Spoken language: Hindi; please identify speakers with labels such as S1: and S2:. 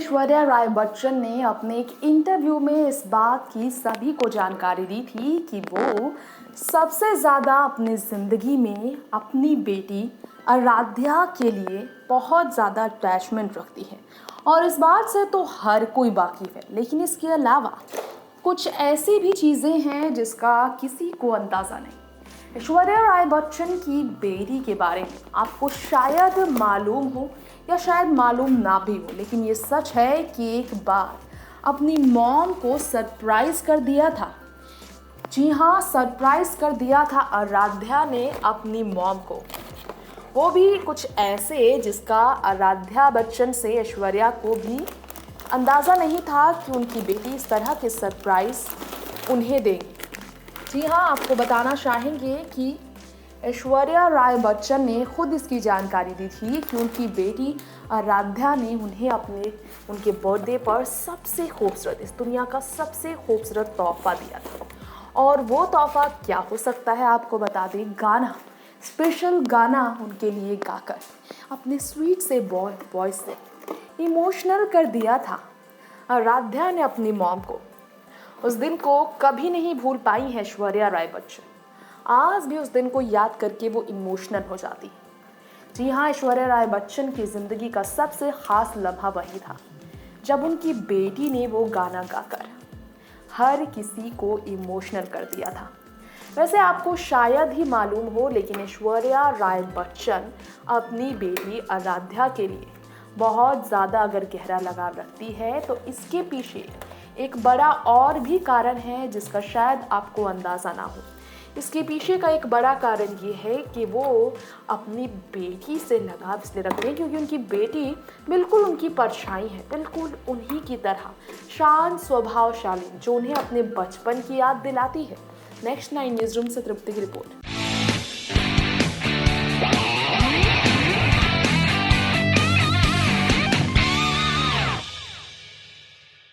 S1: ऐश्वर्या राय बच्चन ने अपने एक इंटरव्यू में इस बात की सभी को जानकारी दी थी कि वो सबसे ज़्यादा अपनी ज़िंदगी में अपनी बेटी आराध्या के लिए बहुत ज़्यादा अटैचमेंट रखती है। और इस बात से तो हर कोई वाकिफ़ है, लेकिन इसके अलावा कुछ ऐसी भी चीज़ें हैं जिसका किसी को अंदाज़ा नहीं। ऐश्वर्या राय बच्चन की बेटी के बारे में आपको शायद मालूम हो या शायद मालूम ना भी हो, लेकिन ये सच है कि एक बार अपनी मॉम को सरप्राइज कर दिया था। जी हाँ, सरप्राइज कर दिया था आराध्या ने अपनी मॉम को। वो भी कुछ ऐसे जिसका आराध्या बच्चन से ऐश्वर्या को भी अंदाज़ा नहीं था कि उनकी बेटी इस तरह के सरप्राइज उन्हें देंगी। जी हाँ, आपको बताना चाहेंगे कि ऐश्वर्या राय बच्चन ने खुद इसकी जानकारी दी थी कि उनकी बेटी आराध्या ने उन्हें उनके बर्थडे पर सबसे खूबसूरत, इस दुनिया का सबसे खूबसूरत तोहफा दिया था। और वो तोहफा क्या हो सकता है आपको बता दें, गाना, स्पेशल गाना उनके लिए गाकर अपने स्वीट से वॉइस से इमोशनल कर दिया था आराध्या ने अपनी मॉम को। उस दिन को कभी नहीं भूल पाई है ऐश्वर्या राय बच्चन। आज भी उस दिन को याद करके वो इमोशनल हो जाती है। जी हाँ, ऐश्वर्या राय बच्चन की ज़िंदगी का सबसे ख़ास लम्हा वही था जब उनकी बेटी ने वो गाना गाकर हर किसी को इमोशनल कर दिया था। वैसे आपको शायद ही मालूम हो, लेकिन ऐश्वर्या राय बच्चन अपनी बेटी आराध्या के लिए बहुत ज़्यादा अगर गहरा लगाव रखती है तो इसके पीछे एक बड़ा और भी कारण है जिसका शायद आपको अंदाज़ा ना हो। इसके पीछे का एक बड़ा कारण ये है कि वो अपनी बेटी से लगाव इसलिए रखते हैं क्योंकि उनकी बेटी बिल्कुल उनकी परछाई है, बिल्कुल उन्हीं की तरह शांत स्वभावशाली, जो उन्हें अपने बचपन की याद दिलाती है। नेक्स्ट 9 न्यूज़ रूम से तृप्ति की रिपोर्ट।